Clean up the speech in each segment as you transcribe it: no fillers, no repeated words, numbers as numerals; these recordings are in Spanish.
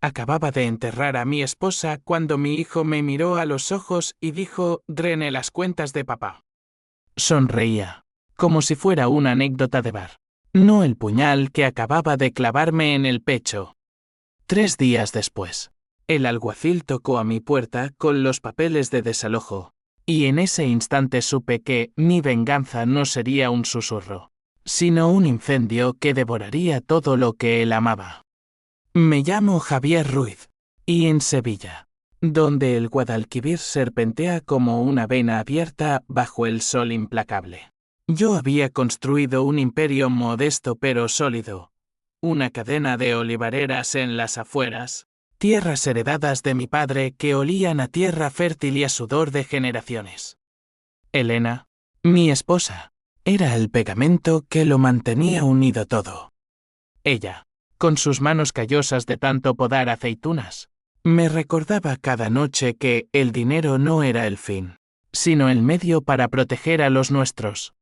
Acababa de enterrar a mi esposa cuando mi hijo me miró a los ojos y dijo: «Drene las cuentas de papá». Sonreía, como si fuera una anécdota de bar, no el puñal que acababa de clavarme en el pecho. 3 días después, el alguacil tocó a mi puerta con los papeles de desalojo, y en ese instante supe que mi venganza no sería un susurro, sino un incendio que devoraría todo lo que él amaba. Me llamo Javier Ruiz, y en Sevilla, donde el Guadalquivir serpentea como una vena abierta bajo el sol implacable, yo había construido un imperio modesto pero sólido, una cadena de olivareras en las afueras, tierras heredadas de mi padre que olían a tierra fértil y a sudor de generaciones. Elena, mi esposa, era el pegamento que lo mantenía unido todo. Ella, con sus manos callosas de tanto podar aceitunas, me recordaba cada noche que el dinero no era el fin, sino el medio para proteger a los nuestros.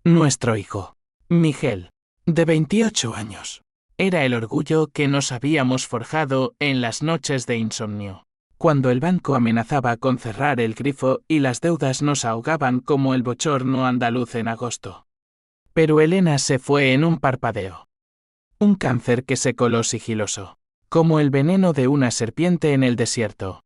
Nuestro hijo, Miguel, de 28 años, era el orgullo que nos habíamos forjado en las noches de insomnio, cuando el banco amenazaba con cerrar el grifo y las deudas nos ahogaban como el bochorno andaluz en agosto. Pero Elena se fue en un parpadeo. Un cáncer que se coló sigiloso, como el veneno de una serpiente en el desierto.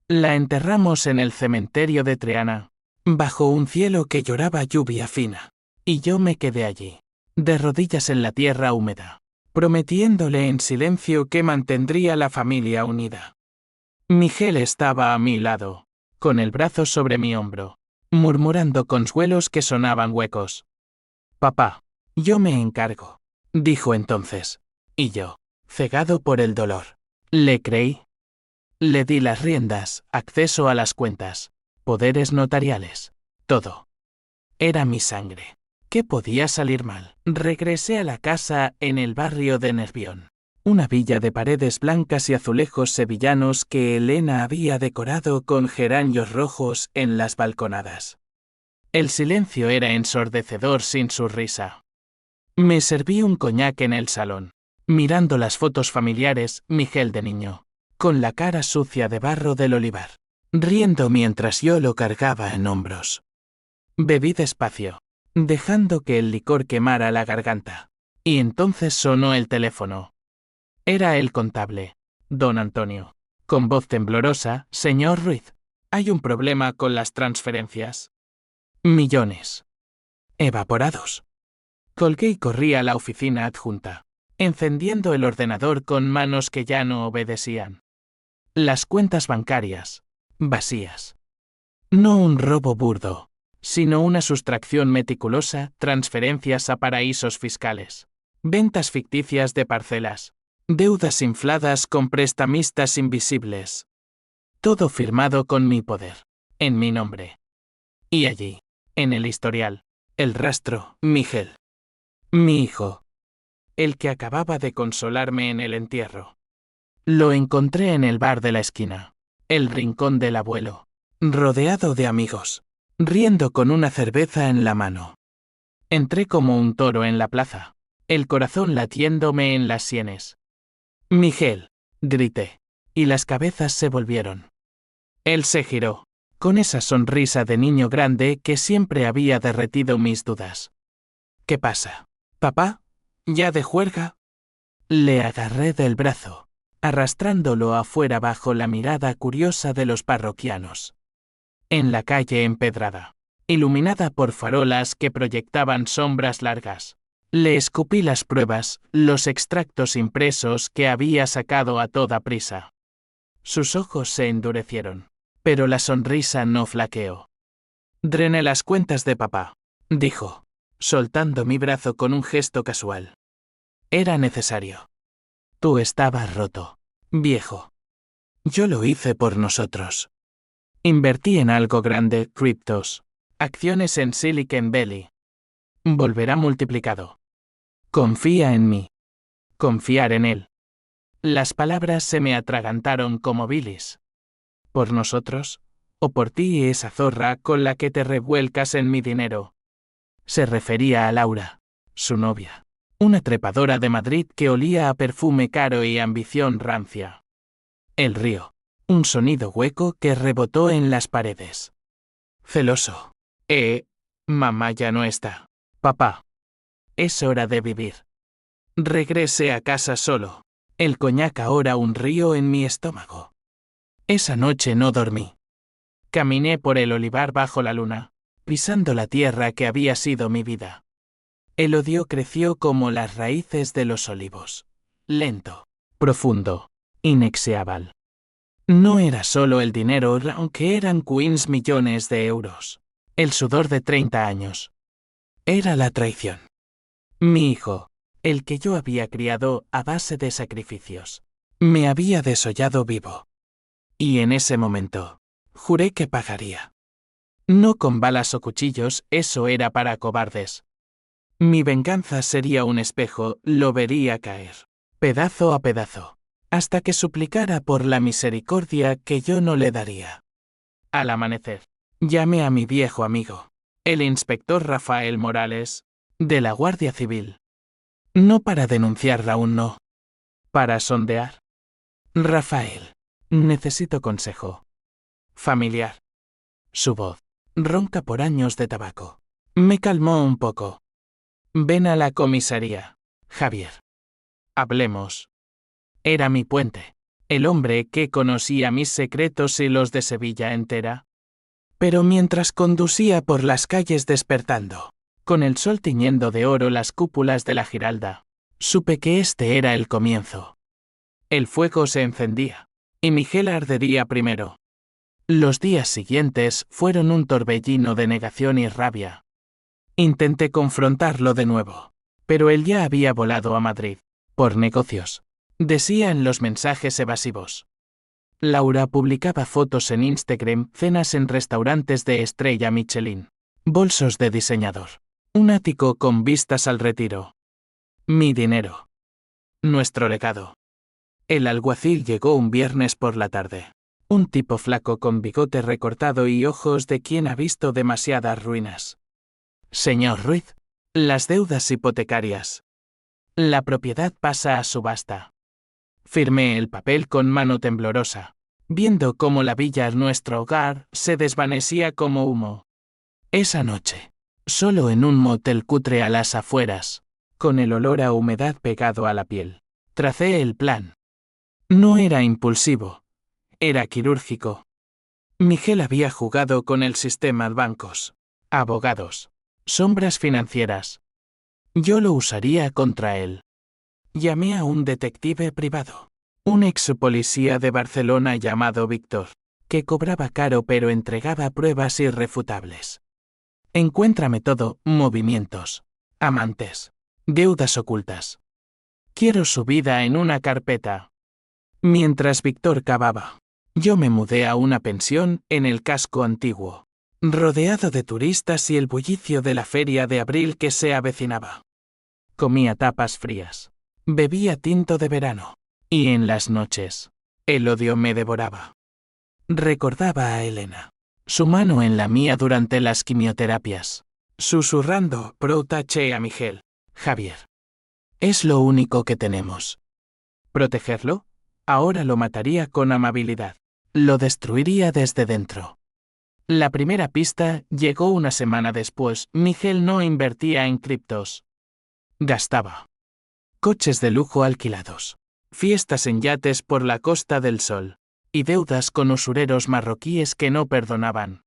La enterramos en el cementerio de Triana, bajo un cielo que lloraba lluvia fina, y yo me quedé allí, de rodillas en la tierra húmeda, prometiéndole en silencio que mantendría la familia unida. Miguel estaba a mi lado, con el brazo sobre mi hombro, murmurando consuelos que sonaban huecos. «Papá, yo me encargo», dijo entonces, y yo, cegado por el dolor, le creí. Le di las riendas, acceso a las cuentas, poderes notariales, todo. Era mi sangre. ¿Qué podía salir mal? Regresé a la casa en el barrio de Nervión, una villa de paredes blancas y azulejos sevillanos que Elena había decorado con geranios rojos en las balconadas. El silencio era ensordecedor sin su risa. Me serví un coñac en el salón, mirando las fotos familiares, Miguel de niño, con la cara sucia de barro del olivar, riendo mientras yo lo cargaba en hombros. Bebí despacio, dejando que el licor quemara la garganta, y entonces sonó el teléfono. Era el contable, don Antonio, con voz temblorosa: «Señor Ruiz, hay un problema con las transferencias. Millones. Evaporados». Colgué y corrí a la oficina adjunta, encendiendo el ordenador con manos que ya no obedecían. Las cuentas bancarias, vacías. No un robo burdo, sino una sustracción meticulosa, transferencias a paraísos fiscales, ventas ficticias de parcelas, deudas infladas con prestamistas invisibles. Todo firmado con mi poder, en mi nombre. Y allí, en el historial, el rastro: Miguel. Mi hijo. El que acababa de consolarme en el entierro. Lo encontré en el bar de la esquina, el rincón del abuelo, rodeado de amigos, riendo con una cerveza en la mano. Entré como un toro en la plaza, el corazón latiéndome en las sienes. «Miguel», grité, y las cabezas se volvieron. Él se giró, con esa sonrisa de niño grande que siempre había derretido mis dudas. «¿Qué pasa, papá? ¿Ya de juerga?» Le agarré del brazo, arrastrándolo afuera bajo la mirada curiosa de los parroquianos. En la calle empedrada, iluminada por farolas que proyectaban sombras largas, le escupí las pruebas, los extractos impresos que había sacado a toda prisa. Sus ojos se endurecieron, pero la sonrisa no flaqueó. «Drené las cuentas de papá», dijo, soltando mi brazo con un gesto casual. Era necesario. Tú estabas roto, viejo. Yo lo hice por nosotros. Invertí en algo grande, criptos, acciones en Silicon Valley. Volverá multiplicado. Confía en mí. Confiar en él. Las palabras se me atragantaron como bilis. ¿Por nosotros? ¿O por ti y esa zorra con la que te revuelcas en mi dinero? Se refería a Laura, su novia. Una trepadora de Madrid que olía a perfume caro y ambición rancia. El río. Un sonido hueco que rebotó en las paredes. Celoso. Mamá ya no está. Papá. Es hora de vivir. Regrese a casa solo. El coñac ahora un río en mi estómago. Esa noche no dormí. Caminé por el olivar bajo la luna, pisando la tierra que había sido mi vida. El odio creció como las raíces de los olivos. Lento, profundo, inexeable. No era solo el dinero, aunque eran millones de euros. El sudor de 30 años. Era la traición. Mi hijo, el que yo había criado a base de sacrificios, me había desollado vivo. Y en ese momento, juré que pagaría. No con balas o cuchillos, eso era para cobardes. Mi venganza sería un espejo, lo vería caer, pedazo a pedazo, hasta que suplicara por la misericordia que yo no le daría. Al amanecer, llamé a mi viejo amigo, el inspector Rafael Morales, de la Guardia Civil. No para denunciar aún no. Para sondear. Rafael, necesito consejo. Familiar. Su voz, ronca por años de tabaco, me calmó un poco. Ven a la comisaría, Javier. Hablemos. Era mi puente, el hombre que conocía mis secretos y los de Sevilla entera. Pero mientras conducía por las calles despertando, con el sol tiñendo de oro las cúpulas de la Giralda, supe que este era el comienzo. El fuego se encendía, y Miguel ardería primero. Los días siguientes fueron un torbellino de negación y rabia. Intenté confrontarlo de nuevo, pero él ya había volado a Madrid, por negocios, decía en los mensajes evasivos. Laura publicaba fotos en Instagram, cenas en restaurantes de estrella Michelin, bolsos de diseñador, un ático con vistas al retiro. Mi dinero. Nuestro legado. El alguacil llegó un viernes por la tarde. Un tipo flaco con bigote recortado y ojos de quien ha visto demasiadas ruinas. Señor Ruiz, las deudas hipotecarias. La propiedad pasa a subasta. Firmé el papel con mano temblorosa, viendo cómo la villa, nuestro hogar, se desvanecía como humo. Esa noche, solo en un motel cutre a las afueras, con el olor a humedad pegado a la piel, tracé el plan. No era impulsivo, era quirúrgico. Miguel había jugado con el sistema de bancos, abogados, sombras financieras. Yo lo usaría contra él. Llamé a un detective privado, un ex policía de Barcelona llamado Víctor, que cobraba caro pero entregaba pruebas irrefutables. Encuéntrame todo, movimientos, amantes, deudas ocultas. Quiero su vida en una carpeta. Mientras Víctor cavaba, yo me mudé a una pensión en el casco antiguo, rodeado de turistas y el bullicio de la feria de abril que se avecinaba. Comía tapas frías, bebía tinto de verano, y en las noches, el odio me devoraba. Recordaba a Elena, su mano en la mía durante las quimioterapias, susurrando, proteche a Miguel, Javier. Es lo único que tenemos. ¿Protegerlo? Ahora lo mataría con amabilidad. Lo destruiría desde dentro. La primera pista llegó una semana después. Miguel no invertía en criptos. Gastaba. Coches de lujo alquilados. Fiestas en yates por la Costa del Sol. Y deudas con usureros marroquíes que no perdonaban.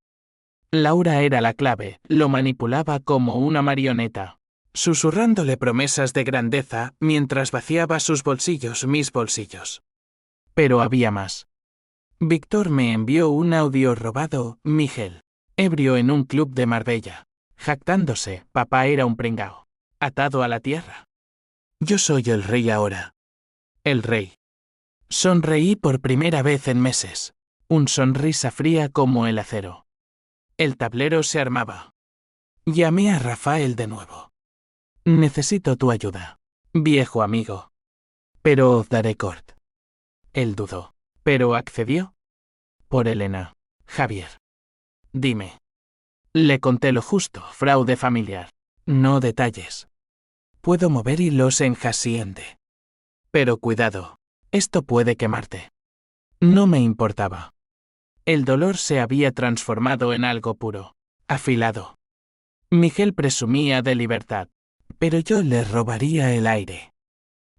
Laura era la clave, lo manipulaba como una marioneta, susurrándole promesas de grandeza mientras vaciaba sus bolsillos, mis bolsillos. Pero había más. Víctor me envió un audio robado, Miguel, ebrio en un club de Marbella, jactándose, papá era un pringao, atado a la tierra. Yo soy el rey ahora. El rey. Sonreí por primera vez en meses, una sonrisa fría como el acero. El tablero se armaba. Llamé a Rafael de nuevo. Necesito tu ayuda, viejo amigo. Pero os daré cort. Él dudó, pero accedió. Por Elena, Javier. Dime. Le conté lo justo, fraude familiar. No detalles. Puedo mover hilos en Haciende. Pero cuidado, esto puede quemarte. No me importaba. El dolor se había transformado en algo puro, afilado. Miguel presumía de libertad, pero yo le robaría el aire.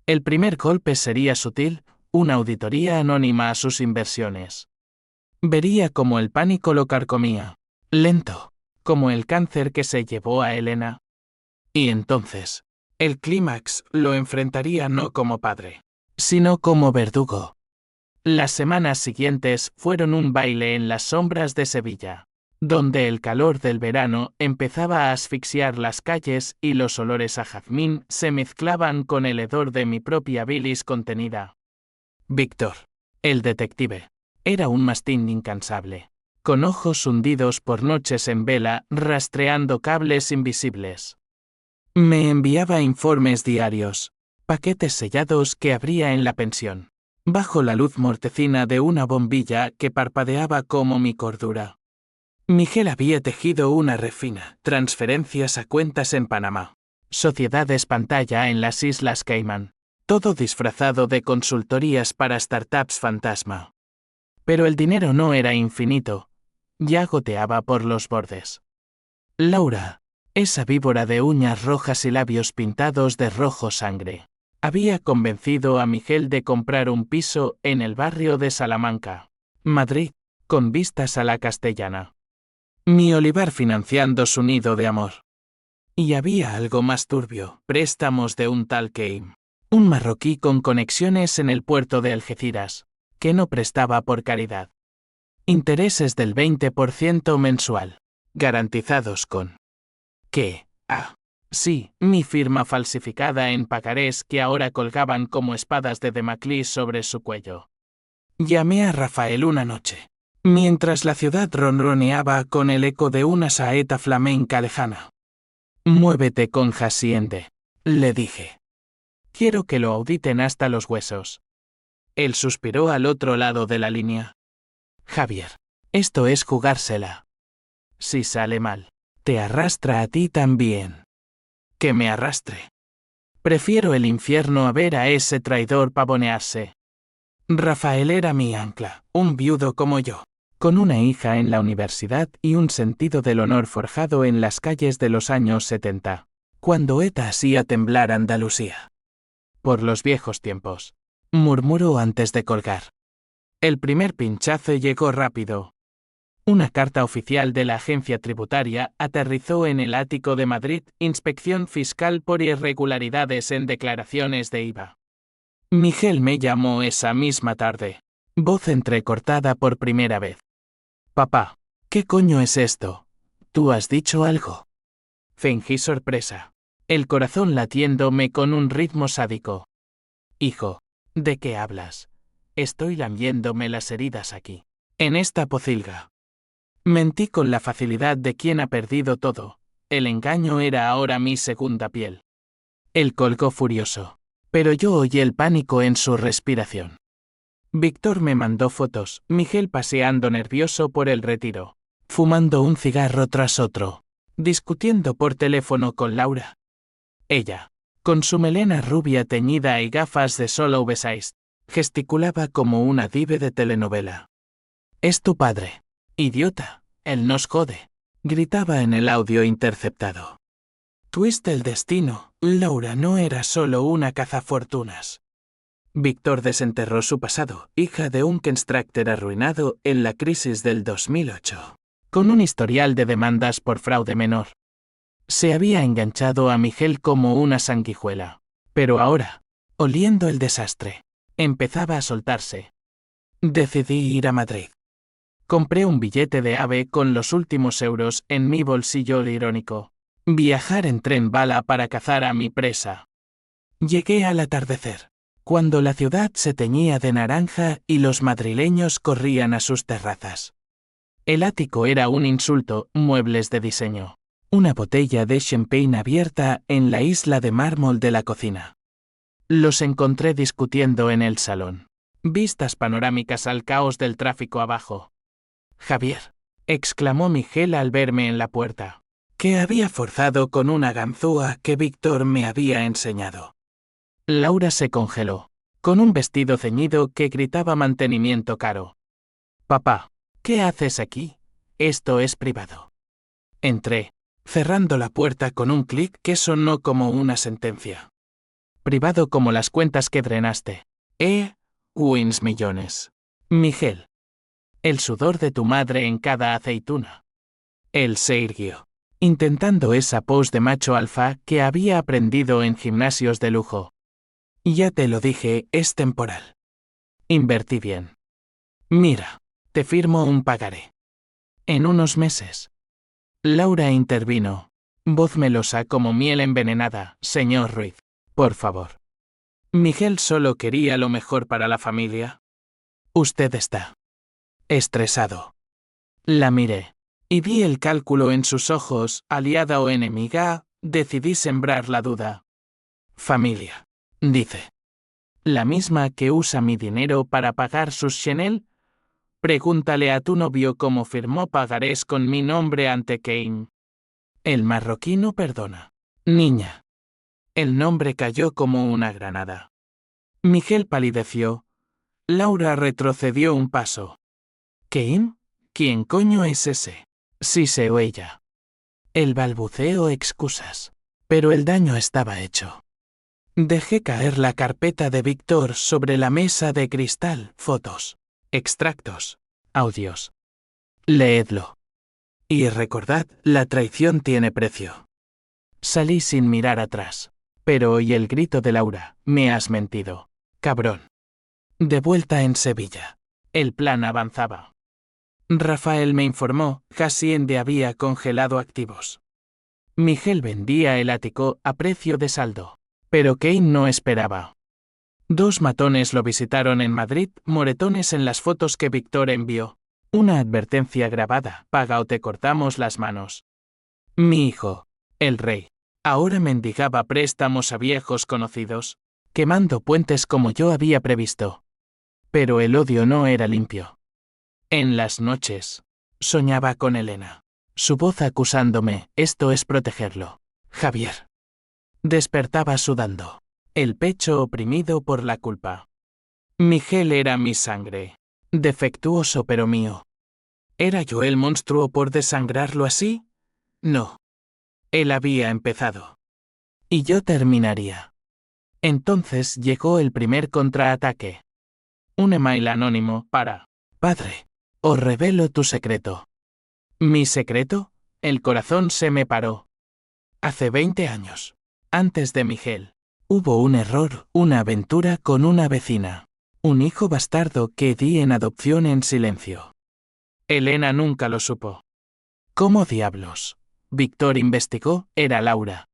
El primer golpe sería sutil, una auditoría anónima a sus inversiones. Vería cómo el pánico lo carcomía, lento, como el cáncer que se llevó a Elena. Y entonces, el clímax lo enfrentaría no como padre, sino como verdugo. Las semanas siguientes fueron un baile en las sombras de Sevilla, donde el calor del verano empezaba a asfixiar las calles y los olores a jazmín se mezclaban con el hedor de mi propia bilis contenida. Víctor, el detective, era un mastín incansable, con ojos hundidos por noches en vela rastreando cables invisibles. Me enviaba informes diarios, paquetes sellados que abría en la pensión, bajo la luz mortecina de una bombilla que parpadeaba como mi cordura. Miguel había tejido una red fina, transferencias a cuentas en Panamá, sociedades pantalla en las Islas Caimán, todo disfrazado de consultorías para startups fantasma. Pero el dinero no era infinito, ya goteaba por los bordes. Laura, esa víbora de uñas rojas y labios pintados de rojo sangre, había convencido a Miguel de comprar un piso en el barrio de Salamanca, Madrid, con vistas a la Castellana. Mi olivar financiando su nido de amor. Y había algo más turbio, préstamos de un tal Keim, un marroquí con conexiones en el puerto de Algeciras, que no prestaba por caridad. Intereses del 20% mensual, garantizados con... ¿Qué? Sí, mi firma falsificada en pagarés que ahora colgaban como espadas de Damocles sobre su cuello. Llamé a Rafael una noche, mientras la ciudad ronroneaba con el eco de una saeta flamenca lejana. Muévete con Haciende, le dije. Quiero que lo auditen hasta los huesos. Él suspiró al otro lado de la línea. Javier, esto es jugársela. Si sale mal, te arrastra a ti también. Que me arrastre. Prefiero el infierno a ver a ese traidor pavonearse. Rafael era mi ancla, un viudo como yo, con una hija en la universidad y un sentido del honor forjado en las calles de los años 70, cuando ETA hacía temblar Andalucía. Por los viejos tiempos, murmuró antes de colgar. El primer pinchazo llegó rápido. Una carta oficial de la agencia tributaria aterrizó en el ático de Madrid, inspección fiscal por irregularidades en declaraciones de IVA. Miguel me llamó esa misma tarde, voz entrecortada por primera vez. Papá, ¿qué coño es esto? ¿Tú has dicho algo? Fingí sorpresa, el corazón latiéndome con un ritmo sádico. Hijo, ¿de qué hablas? Estoy lamiéndome las heridas aquí, en esta pocilga. Mentí con la facilidad de quien ha perdido todo. El engaño era ahora mi segunda piel. Él colgó furioso, pero yo oí el pánico en su respiración. Víctor me mandó fotos, Miguel paseando nervioso por el Retiro, fumando un cigarro tras otro, discutiendo por teléfono con Laura. Ella, con su melena rubia teñida y gafas de sol oversized, gesticulaba como una diva de telenovela. «Es tu padre, idiota, él nos jode», gritaba en el audio interceptado. Twist el destino, Laura no era solo una cazafortunas. Víctor desenterró su pasado, hija de un constructor arruinado en la crisis del 2008, con un historial de demandas por fraude menor. Se había enganchado a Miguel como una sanguijuela, pero ahora, oliendo el desastre, empezaba a soltarse. Decidí ir a Madrid. Compré un billete de AVE con los últimos euros en mi bolsillo irónico. Viajar en tren bala para cazar a mi presa. Llegué al atardecer, cuando la ciudad se teñía de naranja y los madrileños corrían a sus terrazas. El ático era un insulto, muebles de diseño. Una botella de champagne abierta en la isla de mármol de la cocina. Los encontré discutiendo en el salón. Vistas panorámicas al caos del tráfico abajo. Javier, exclamó Miguel al verme en la puerta. que había forzado con una ganzúa que Víctor me había enseñado. Laura se congeló, con un vestido ceñido que gritaba mantenimiento caro. Papá, ¿qué haces aquí? Esto es privado. Entré, cerrando la puerta con un clic que sonó como una sentencia. Privado como las cuentas que drenaste. Wins millones. Miguel. El sudor de tu madre en cada aceituna. Él se irguió, intentando esa pose de macho alfa que había aprendido en gimnasios de lujo. Ya te lo dije, es temporal. Invertí bien. Mira, te firmo un pagaré. En unos meses. Laura intervino, voz melosa como miel envenenada. Señor Ruiz, por favor. Miguel solo quería lo mejor para la familia. Usted está estresado. La miré, y vi el cálculo en sus ojos. Aliada o enemiga, decidí sembrar la duda. Familia, dice. ¿La misma que usa mi dinero para pagar sus Chanel? Pregúntale a tu novio cómo firmó pagarés con mi nombre ante Kane. El marroquí no perdona. Niña. El nombre cayó como una granada. Miguel palideció. Laura retrocedió un paso. ¿Kane? ¿Quién coño es ese? Sí sé o ella. El balbuceo excusas. Pero el daño estaba hecho. Dejé caer la carpeta de Víctor sobre la mesa de cristal. Fotos, extractos, audios. Leedlo. Y recordad, la traición tiene precio. Salí sin mirar atrás. Pero oí el grito de Laura. Me has mentido. Cabrón. De vuelta en Sevilla. El plan avanzaba. Rafael me informó, Hacienda había congelado activos. Miguel vendía el ático a precio de saldo. Pero Kane no esperaba. 2 matones lo visitaron en Madrid, moretones en las fotos que Víctor envió. Una advertencia grabada, paga o te cortamos las manos. Mi hijo, el rey, ahora mendigaba préstamos a viejos conocidos, quemando puentes como yo había previsto. Pero el odio no era limpio. En las noches, soñaba con Elena. Su voz acusándome, esto es protegerlo. Javier. Despertaba sudando, el pecho oprimido por la culpa. Miguel era mi sangre, defectuoso pero mío. ¿Era yo el monstruo por desangrarlo así? No. Él había empezado. Y yo terminaría. Entonces llegó el primer contraataque. Un email anónimo para: Padre, os revelo tu secreto. ¿Mi secreto? El corazón se me paró. Hace 20 años. Antes de Miguel, hubo un error, una aventura con una vecina. Un hijo bastardo que di en adopción en silencio. Elena nunca lo supo. ¿Cómo diablos? Víctor investigó, era Laura.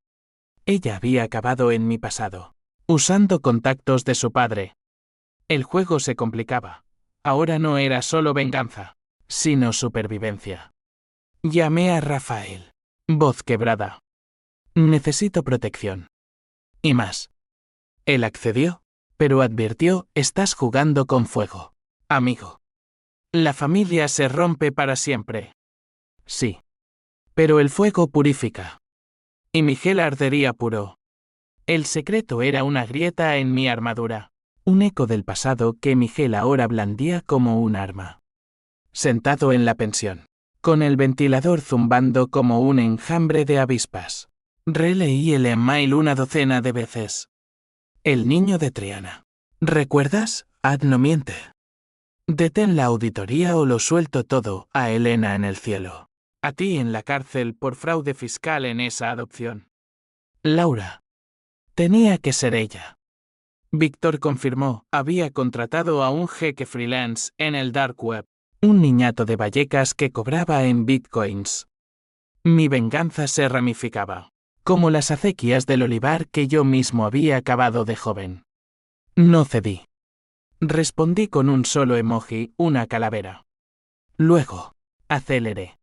Ella había acabado en mi pasado, usando contactos de su padre. El juego se complicaba. Ahora no era solo venganza, sino supervivencia. Llamé a Rafael. Voz quebrada. Necesito protección. Y más. Él accedió, pero advirtió, estás jugando con fuego, amigo. La familia se rompe para siempre. Sí. Pero el fuego purifica. Y Miguel ardería puro. El secreto era una grieta en mi armadura, un eco del pasado que Miguel ahora blandía como un arma. Sentado en la pensión, con el ventilador zumbando como un enjambre de avispas, releí el email 1 de veces. El niño de Triana. ¿Recuerdas? Ad no miente. Detén la auditoría o lo suelto todo, a Elena en el cielo. A ti en la cárcel por fraude fiscal en esa adopción. Laura. Tenía que ser ella. Víctor confirmó, había contratado a un jeque freelance en el dark web, un niñato de Vallecas que cobraba en bitcoins. Mi venganza se ramificaba, como las acequias del olivar que yo mismo había acabado de joven. No cedí. Respondí con un solo emoji, una calavera. Luego, aceleré.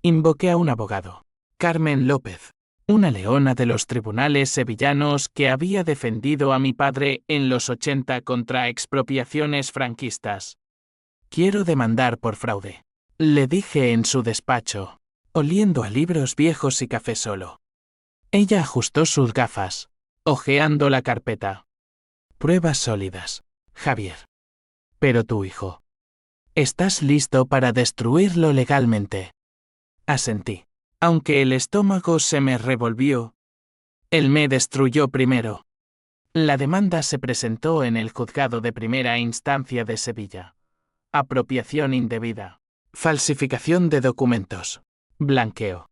Invoqué a un abogado, Carmen López, una leona de los tribunales sevillanos que había defendido a mi padre en los 80 contra expropiaciones franquistas. Quiero demandar por fraude, le dije en su despacho. oliendo a libros viejos y café solo. Ella ajustó sus gafas, hojeando la carpeta. Pruebas sólidas, Javier. Pero tu hijo. ¿Estás listo para destruirlo legalmente? Asentí. Aunque el estómago se me revolvió. Él me destruyó primero. La demanda se presentó en el juzgado de primera instancia de Sevilla. Apropiación indebida. Falsificación de documentos. Blanqueo.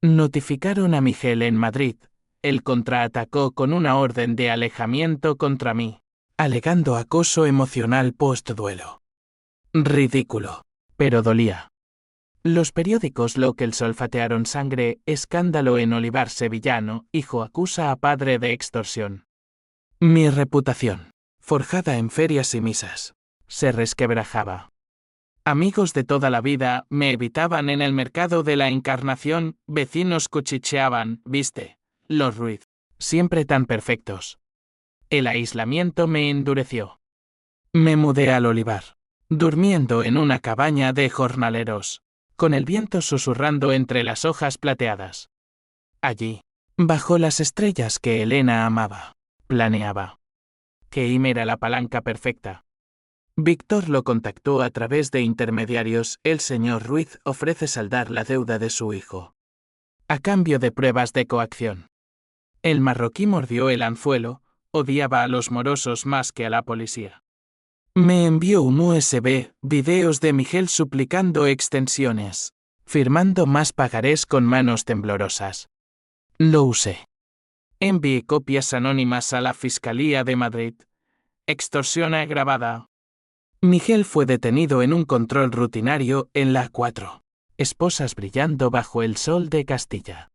Notificaron a Miguel en Madrid. Él contraatacó con una orden de alejamiento contra mí, alegando acoso emocional post-duelo. Ridículo. Pero dolía. Los periódicos local olfatearon sangre, escándalo en Olivar sevillano, hijo acusa a padre de extorsión. Mi reputación, forjada en ferias y misas, se resquebrajaba. Amigos de toda la vida me evitaban en el mercado de la Encarnación, vecinos cuchicheaban, ¿viste? Los Ruiz, siempre tan perfectos. El aislamiento me endureció. Me mudé al Olivar, durmiendo en una cabaña de jornaleros, con el viento susurrando entre las hojas plateadas. Allí, bajo las estrellas que Elena amaba, planeaba. Keim era la palanca perfecta. Víctor lo contactó a través de intermediarios. El señor Ruiz ofrece saldar la deuda de su hijo, a cambio de pruebas de coacción. El marroquí mordió el anzuelo, odiaba a los morosos más que a la policía. Me envió un USB, videos de Miguel suplicando extensiones, firmando más pagarés con manos temblorosas. Lo usé. Envié copias anónimas a la Fiscalía de Madrid. Extorsión agravada. Miguel fue detenido en un control rutinario en la A4. Esposas brillando bajo el sol de Castilla.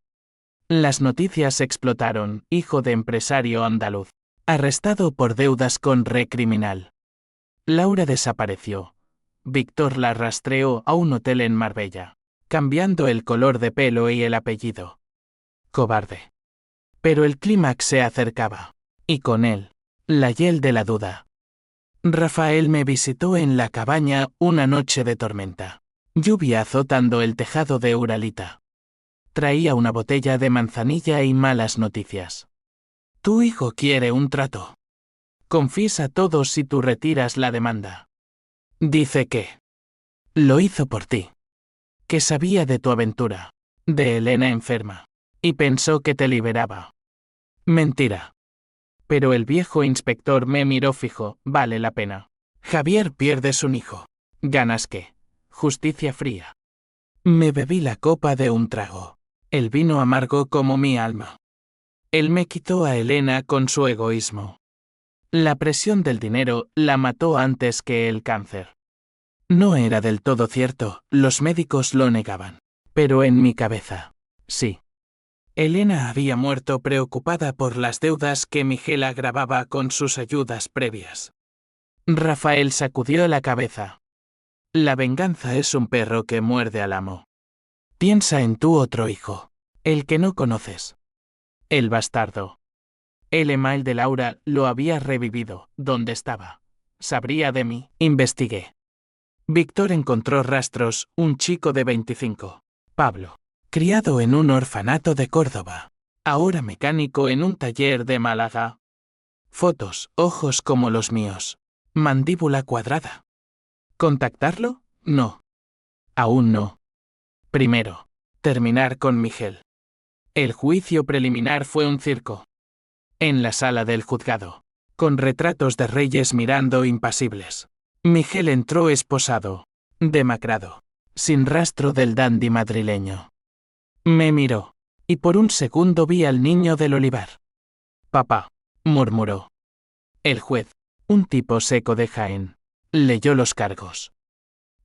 Las noticias explotaron. Hijo de empresario andaluz, arrestado por deudas con red criminal. Laura desapareció. Víctor la rastreó a un hotel en Marbella, cambiando el color de pelo y el apellido. Cobarde. Pero el clímax se acercaba, y con él, la hiel de la duda. Rafael me visitó en la cabaña una noche de tormenta. Lluvia azotando el tejado de Uralita. Traía una botella de manzanilla y malas noticias. Tu hijo quiere un trato. Confiesa todo si tú retiras la demanda. Dice que lo hizo por ti. Que sabía de tu aventura, de Elena enferma, y pensó que te liberaba. Mentira. Pero el viejo inspector me miró fijo. Vale la pena. Javier, pierdes un hijo. ¿Ganas qué? Justicia fría. Me bebí la copa de un trago. El vino amargo como mi alma. Él me quitó a Elena con su egoísmo. La presión del dinero la mató antes que el cáncer. No era del todo cierto, los médicos lo negaban. Pero en mi cabeza, sí. Elena había muerto preocupada por las deudas que Miguel agravaba con sus ayudas previas. Rafael sacudió la cabeza. La venganza es un perro que muerde al amo. Piensa en tu otro hijo, el que no conoces. El bastardo. El email de Laura lo había revivido. ¿Dónde estaba? ¿Sabría de mí? Investigué. Víctor encontró rastros. Un chico de 25. Pablo. Criado en un orfanato de Córdoba. Ahora mecánico en un taller de Málaga. Fotos, ojos como los míos. Mandíbula cuadrada. ¿Contactarlo? No. Aún no. Primero, terminar con Miguel. El juicio preliminar fue un circo. En la sala del juzgado, con retratos de reyes mirando impasibles. Miguel entró esposado, demacrado, sin rastro del dandy madrileño. Me miró, y por un segundo vi al niño del olivar. Papá, murmuró. El juez, un tipo seco de Jaén, leyó los cargos.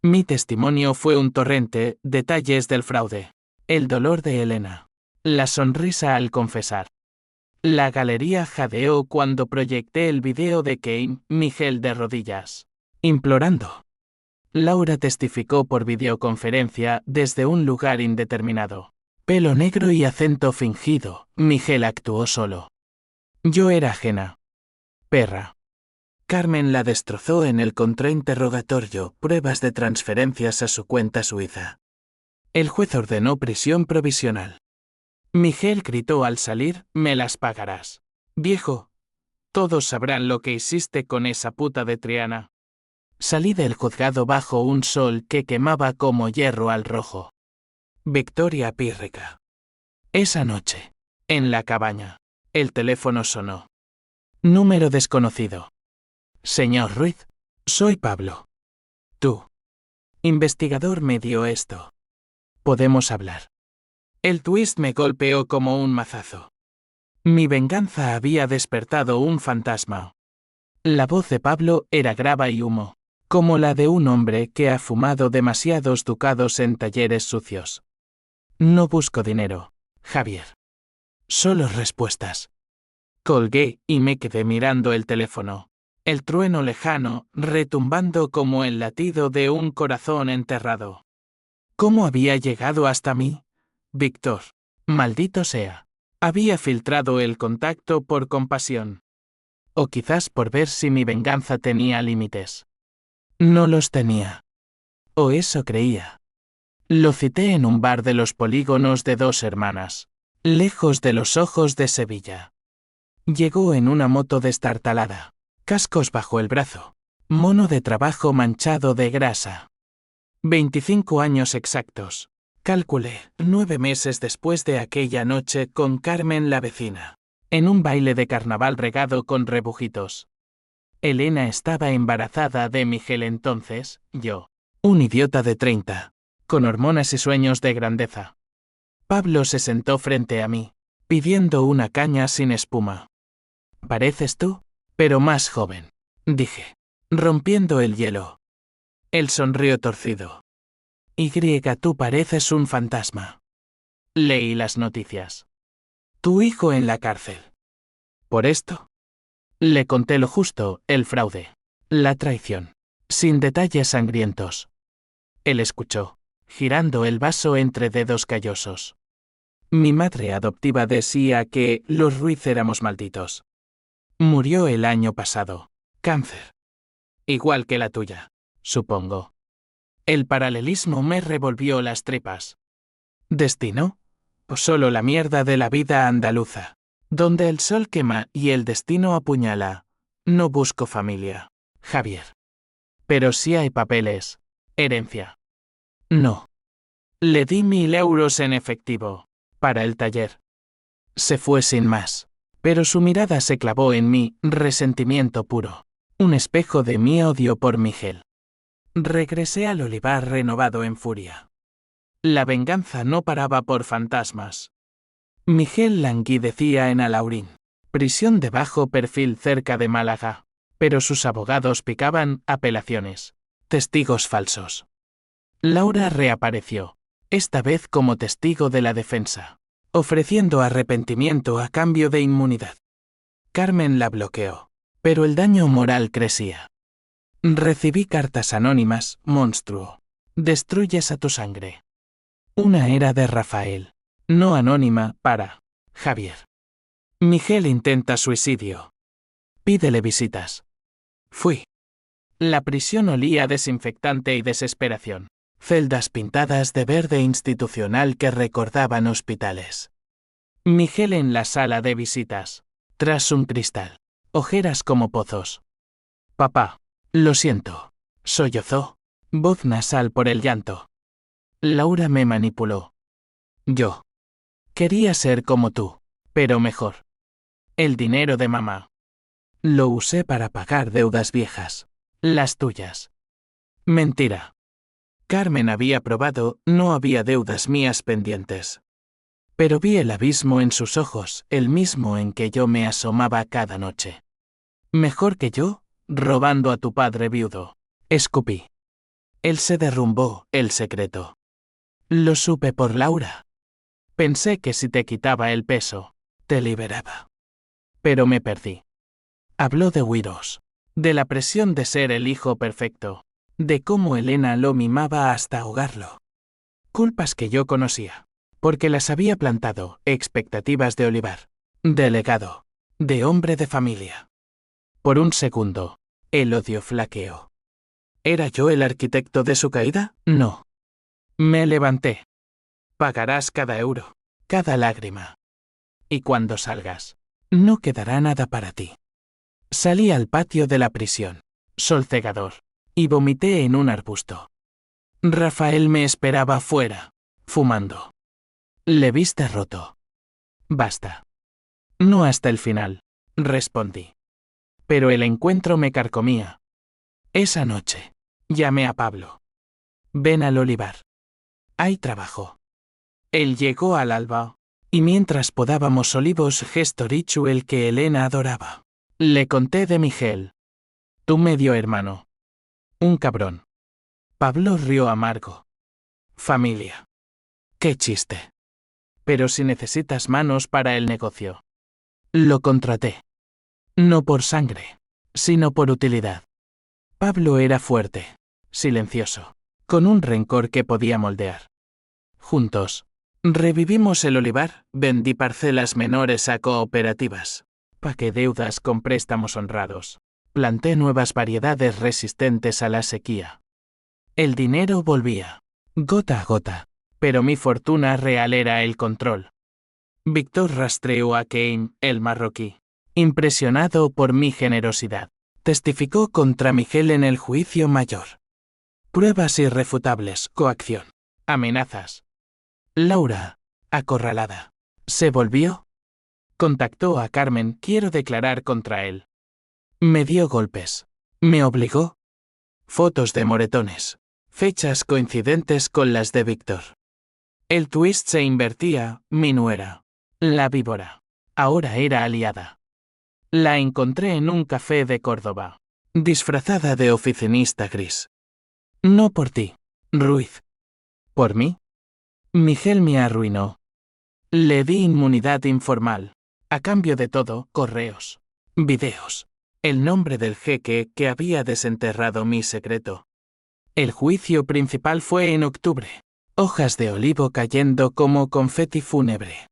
Mi testimonio fue un torrente, detalles del fraude, el dolor de Elena, la sonrisa al confesar. La galería jadeó cuando proyecté el video de Keim, Miguel de rodillas, implorando. Laura testificó por videoconferencia desde un lugar indeterminado. Pelo negro y acento fingido, Miguel actuó solo. Yo era ajena. Perra. Carmen la destrozó en el contrainterrogatorio, pruebas de transferencias a su cuenta suiza. El juez ordenó prisión provisional. Miguel gritó al salir, me las pagarás. Viejo, todos sabrán lo que hiciste con esa puta de Triana. Salí del juzgado bajo un sol que quemaba como hierro al rojo. Victoria pírrica. Esa noche, en la cabaña, el teléfono sonó. Número desconocido. Señor Ruiz, soy Pablo. Tú. Investigador me dio esto. Podemos hablar. El twist me golpeó como un mazazo. Mi venganza había despertado un fantasma. La voz de Pablo era grava y humo, como la de un hombre que ha fumado demasiados ducados en talleres sucios. No busco dinero, Javier. Solo respuestas. Colgué y me quedé mirando el teléfono. El trueno lejano, retumbando como el latido de un corazón enterrado. ¿Cómo había llegado hasta mí? Víctor. Maldito sea. Había filtrado el contacto por compasión. O quizás por ver si mi venganza tenía límites. No los tenía. O eso creía. Lo cité en un bar de los polígonos de Dos Hermanas, lejos de los ojos de Sevilla. Llegó en una moto destartalada, cascos bajo el brazo, mono de trabajo manchado de grasa. 25 años exactos. Calculé, 9 meses después de aquella noche con Carmen la vecina, en un baile de carnaval regado con rebujitos. Elena estaba embarazada de Miguel entonces, yo, un idiota de 30, con hormonas y sueños de grandeza. Pablo se sentó frente a mí, pidiendo una caña sin espuma. Pareces tú, pero más joven, dije, rompiendo el hielo. Él sonrió torcido. Tú pareces un fantasma. Leí las noticias. Tu hijo en la cárcel. ¿Por esto? Le conté lo justo, el fraude, la traición, sin detalles sangrientos. Él escuchó, girando el vaso entre dedos callosos. Mi madre adoptiva decía que los Ruiz éramos malditos. Murió el año pasado. Cáncer. Igual que la tuya, supongo. El paralelismo me revolvió las tripas. ¿Destino? O solo la mierda de la vida andaluza, donde el sol quema y el destino apuñala. No busco familia, Javier. Pero sí hay papeles. Herencia. No. Le di 1000 euros en efectivo, para el taller. Se fue sin más, pero su mirada se clavó en mí, resentimiento puro. Un espejo de mi odio por Miguel. Regresé al olivar renovado en furia. La venganza no paraba por fantasmas. Miguel languidecía en Alaurín, prisión de bajo perfil cerca de Málaga, pero sus abogados picaban apelaciones, testigos falsos. Laura reapareció, esta vez como testigo de la defensa, ofreciendo arrepentimiento a cambio de inmunidad. Carmen la bloqueó, pero el daño moral crecía. Recibí cartas anónimas, monstruo. Destruyes a tu sangre. Una era de Rafael, no anónima, para Javier. Miguel intenta suicidio. Pídele visitas. Fui. La prisión olía a desinfectante y desesperación. Celdas pintadas de verde institucional que recordaban hospitales. Miguel en la sala de visitas, tras un cristal. Ojeras como pozos. Papá. Lo siento. Sollozó. Voz nasal por el llanto. Laura me manipuló. Yo. Quería ser como tú, pero mejor. El dinero de mamá. Lo usé para pagar deudas viejas. Las tuyas. Mentira. Carmen había probado, no había deudas mías pendientes. Pero vi el abismo en sus ojos, el mismo en que yo me asomaba cada noche. Mejor que yo, robando a tu padre viudo. Escupí. Él se derrumbó, el secreto. Lo supe por Laura. Pensé que si te quitaba el peso, te liberaba. Pero me perdí. Habló de Wiros, de la presión de ser el hijo perfecto, de cómo Elena lo mimaba hasta ahogarlo. Culpas que yo conocía, porque las había plantado, expectativas de olivar, de legado, de hombre de familia. Por un segundo, el odio flaqueó. ¿Era yo el arquitecto de su caída? No. Me levanté. Pagarás cada euro, cada lágrima. Y cuando salgas, no quedará nada para ti. Salí al patio de la prisión, sol cegador, y vomité en un arbusto. Rafael me esperaba fuera, fumando. Le viste roto. Basta. No hasta el final, respondí. Pero el encuentro me carcomía. Esa noche, llamé a Pablo. Ven al olivar. Hay trabajo. Él llegó al alba, y mientras podábamos olivos gestorichu el que Elena adoraba, le conté de Miguel. Tu medio hermano. Un cabrón. Pablo rió amargo. Familia. Qué chiste. Pero si necesitas manos para el negocio. Lo contraté. No por sangre, sino por utilidad. Pablo era fuerte, silencioso, con un rencor que podía moldear. Juntos, revivimos el olivar, vendí parcelas menores a cooperativas, pagué deudas con préstamos honrados, planté nuevas variedades resistentes a la sequía. El dinero volvía, gota a gota, pero mi fortuna real era el control. Víctor rastreó a Kane, el marroquí. Impresionado por mi generosidad, testificó contra Miguel en el juicio mayor. Pruebas irrefutables, coacción, amenazas. Laura, acorralada, se volvió. Contactó a Carmen, quiero declarar contra él. Me dio golpes. Me obligó. Fotos de moretones. Fechas coincidentes con las de Víctor. El twist se invertía, mi nuera. La víbora. Ahora era aliada. La encontré en un café de Córdoba, disfrazada de oficinista gris. No por ti, Ruiz. ¿Por mí? Miguel me arruinó. Le di inmunidad informal. A cambio de todo, correos, videos, el nombre del jeque que había desenterrado mi secreto. El juicio principal fue en octubre. Hojas de olivo cayendo como confeti fúnebre.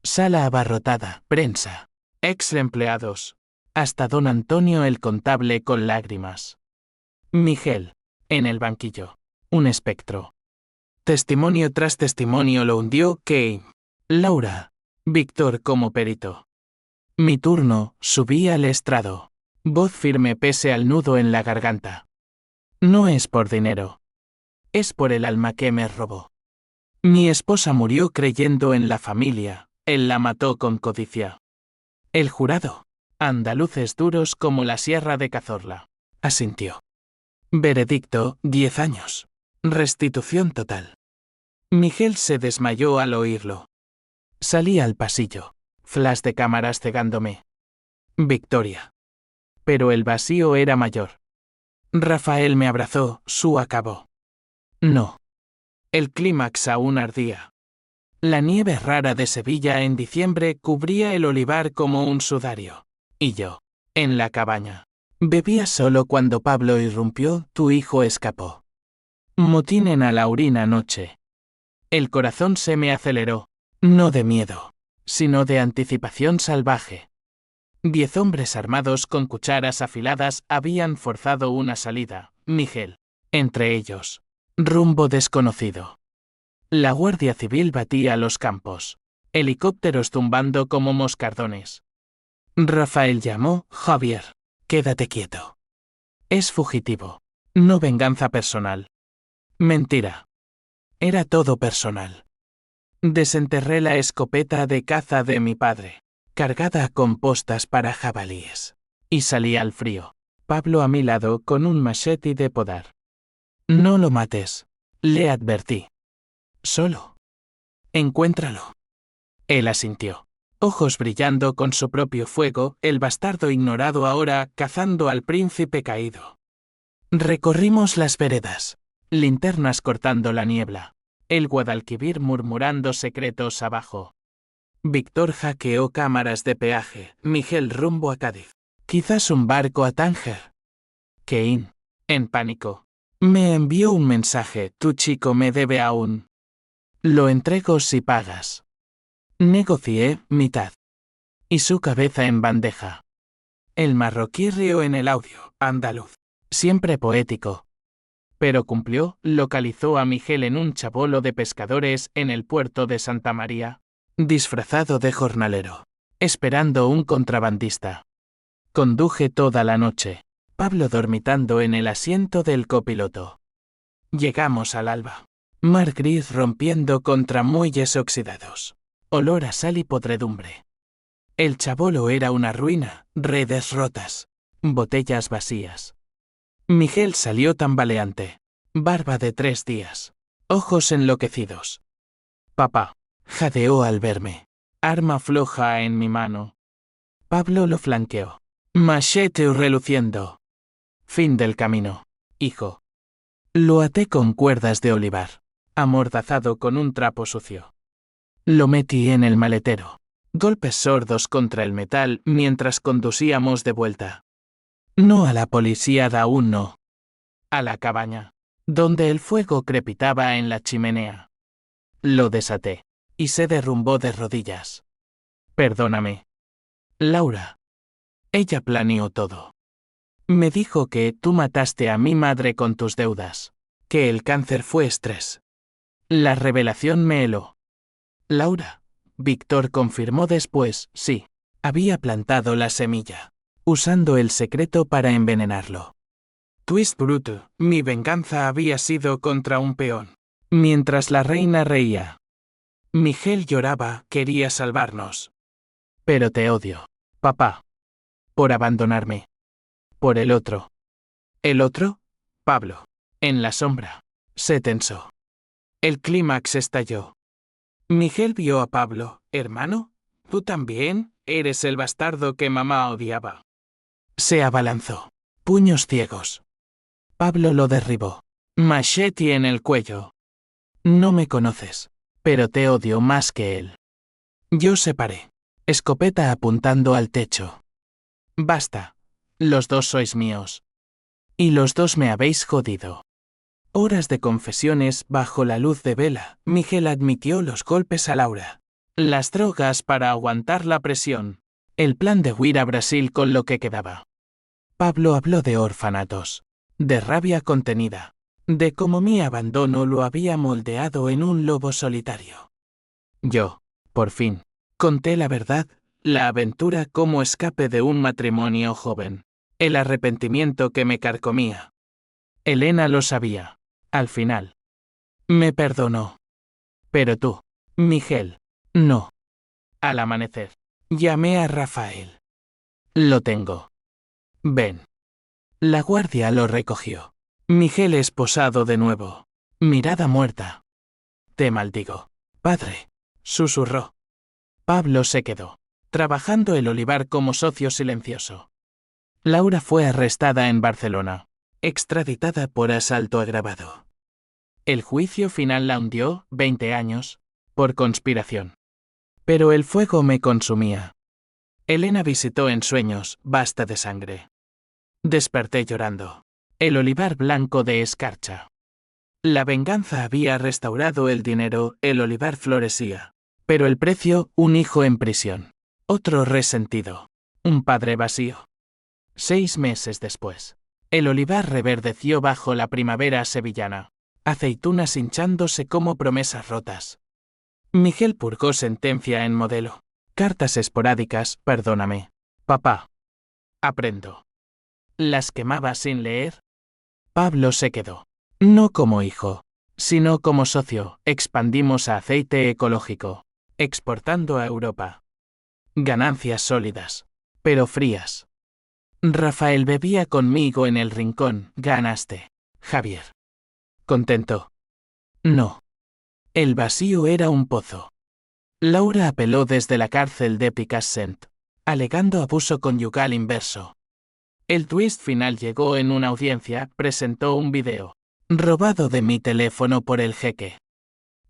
Sala abarrotada, prensa. Ex empleados. Hasta don Antonio el contable con lágrimas. Miguel, en el banquillo. Un espectro. Testimonio tras testimonio lo hundió Kane. Laura. Víctor como perito. Mi turno, subí al estrado. Voz firme pese al nudo en la garganta. No es por dinero. Es por el alma que me robó. Mi esposa murió creyendo en la familia, él la mató con codicia. El jurado, andaluces duros como la sierra de Cazorla, asintió. Veredicto, 10 años. Restitución total. Miguel se desmayó al oírlo. Salí al pasillo, flash de cámaras cegándome. Victoria. Pero el vacío era mayor. Rafael me abrazó, su acabó. No. El clímax aún ardía. La nieve rara de Sevilla en diciembre cubría el olivar como un sudario. Y yo, en la cabaña, bebía solo cuando Pablo irrumpió, tu hijo escapó. Motín en Alaurina noche. El corazón se me aceleró, no de miedo, sino de anticipación salvaje. 10 hombres armados con cucharas afiladas habían forzado una salida, Miguel, entre ellos. Rumbo desconocido. La Guardia Civil batía los campos. Helicópteros tumbando como moscardones. Rafael llamó, Javier, quédate quieto. Es fugitivo. No venganza personal. Mentira. Era todo personal. Desenterré la escopeta de caza de mi padre, cargada con postas para jabalíes. Y salí al frío. Pablo a mi lado con un machete de podar. No lo mates, le advertí. Solo. Encuéntralo. Él asintió. Ojos brillando con su propio fuego, el bastardo ignorado ahora cazando al príncipe caído. Recorrimos las veredas. Linternas cortando la niebla. El Guadalquivir murmurando secretos abajo. Víctor hackeó cámaras de peaje, Miguel rumbo a Cádiz. Quizás un barco a Tánger. Kane, en pánico, me envió un mensaje, tu chico me debe aún. Lo entrego si pagas. Negocié, mitad. Y su cabeza en bandeja. El marroquí rió en el audio, andaluz. Siempre poético. Pero cumplió, localizó a Miguel en un chabolo de pescadores en el puerto de Santa María, disfrazado de jornalero, esperando un contrabandista. Conduje toda la noche, Pablo dormitando en el asiento del copiloto. Llegamos al alba. Mar gris rompiendo contra muelles oxidados. Olor a sal y podredumbre. El chabolo era una ruina, redes rotas, botellas vacías. Miguel salió tambaleante. Barba de 3 días. Ojos enloquecidos. Papá, jadeó al verme. Arma floja en mi mano. Pablo lo flanqueó. Machete reluciendo. Fin del camino, hijo. Lo até con cuerdas de olivar, amordazado con un trapo sucio. Lo metí en el maletero. Golpes sordos contra el metal mientras conducíamos de vuelta. No a la policía aún no. A la cabaña, donde el fuego crepitaba en la chimenea. Lo desaté, y se derrumbó de rodillas. Perdóname. Laura. Ella planeó todo. Me dijo que tú mataste a mi madre con tus deudas, que el cáncer fue estrés. La revelación me heló. Laura. Víctor confirmó después, sí, había plantado la semilla, usando el secreto para envenenarlo. Twist bruto, mi venganza había sido contra un peón. Mientras la reina reía. Miguel lloraba, quería salvarnos. Pero te odio, papá. Por abandonarme. Por el otro. ¿El otro? Pablo. En la sombra. Se tensó. El clímax estalló. Miguel vio a Pablo. ¿Hermano? ¿Tú también? Eres el bastardo que mamá odiaba. Se abalanzó. Puños ciegos. Pablo lo derribó. Machete en el cuello. No me conoces, pero te odio más que él. Yo separé. Escopeta apuntando al techo. Basta. Los dos sois míos. Y los dos me habéis jodido. Horas de confesiones bajo la luz de vela. Miguel admitió los golpes a Laura. Las drogas para aguantar la presión. El plan de huir a Brasil con lo que quedaba. Pablo habló de orfanatos. De rabia contenida. De cómo mi abandono lo había moldeado en un lobo solitario. Yo, por fin, conté la verdad, la aventura como escape de un matrimonio joven. El arrepentimiento que me carcomía. Elena lo sabía. Al final. Me perdonó. Pero tú, Miguel, no. Al amanecer, llamé a Rafael. Lo tengo. Ven. La guardia lo recogió. Miguel esposado de nuevo. Mirada muerta. Te maldigo, padre, susurró. Pablo se quedó, trabajando el olivar como socio silencioso. Laura fue arrestada en Barcelona, extraditada por asalto agravado. El juicio final la hundió, 20 años, por conspiración. Pero el fuego me consumía. Elena visitó en sueños, basta de sangre. Desperté llorando. El olivar blanco de escarcha. La venganza había restaurado el dinero, el olivar florecía. Pero el precio, un hijo en prisión. Otro resentido. Un padre vacío. 6 meses después. El olivar reverdeció bajo la primavera sevillana. Aceitunas hinchándose como promesas rotas. Miguel purgó sentencia en modelo. Cartas esporádicas, perdóname. Papá. Aprendo. ¿Las quemaba sin leer? Pablo se quedó. No como hijo, sino como socio. Expandimos a aceite ecológico, exportando a Europa. Ganancias sólidas, pero frías. Rafael bebía conmigo en el rincón. Ganaste, Javier. ¿Contento? No. El vacío era un pozo. Laura apeló desde la cárcel de Picassent, alegando abuso conyugal inverso. El twist final llegó en una audiencia, presentó un video, robado de mi teléfono por el jeque.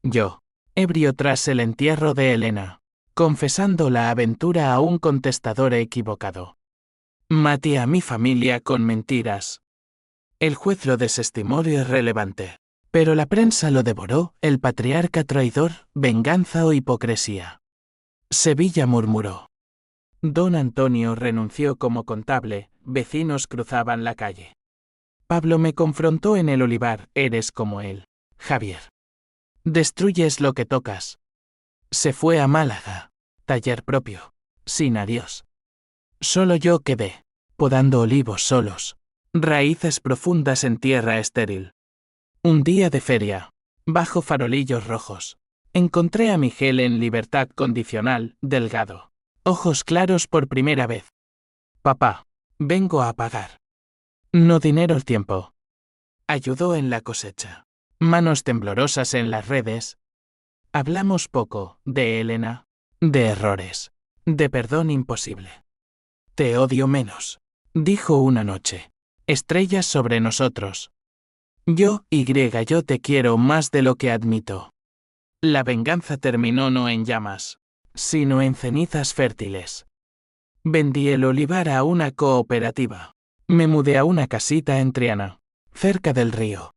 Yo, ebrio tras el entierro de Elena, confesando la aventura a un contestador equivocado. Maté a mi familia con mentiras. El juez lo desestimó de irrelevante. Pero la prensa lo devoró, el patriarca traidor, venganza o hipocresía. Sevilla murmuró. Don Antonio renunció como contable, vecinos cruzaban la calle. Pablo me confrontó en el olivar, eres como él, Javier. Destruyes lo que tocas. Se fue a Málaga, taller propio, sin adiós. Solo yo quedé, podando olivos solos, raíces profundas en tierra estéril. Un día de feria, bajo farolillos rojos, encontré a Miguel en libertad condicional, delgado, ojos claros por primera vez. Papá, vengo a pagar. No dinero el tiempo. Ayudó en la cosecha. Manos temblorosas en las redes. Hablamos poco, de Elena, de errores, de perdón imposible. Te odio menos, dijo una noche. Estrellas sobre nosotros. Yo te quiero más de lo que admito. La venganza terminó no en llamas, sino en cenizas fértiles. Vendí el olivar a una cooperativa. Me mudé a una casita en Triana, cerca del río.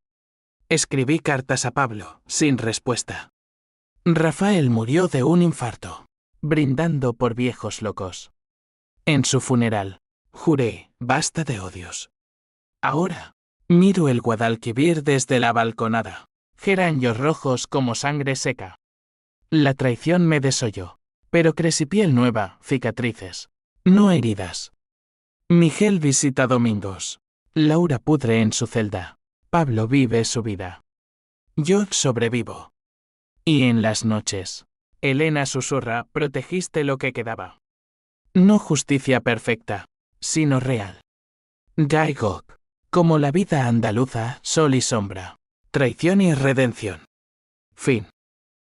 Escribí cartas a Pablo, sin respuesta. Rafael murió de un infarto, brindando por viejos locos. En su funeral, juré, basta de odios. Ahora, miro el Guadalquivir desde la balconada, geranios rojos como sangre seca. La traición me desolló, pero crecí piel nueva, cicatrices, no heridas. Miguel visita domingos. Laura pudre en su celda. Pablo vive su vida. Yo sobrevivo. Y en las noches, Elena susurra, protegiste lo que quedaba. No justicia perfecta, sino real. Guy Gog. Como la vida andaluza, sol y sombra. Traición y redención. Fin.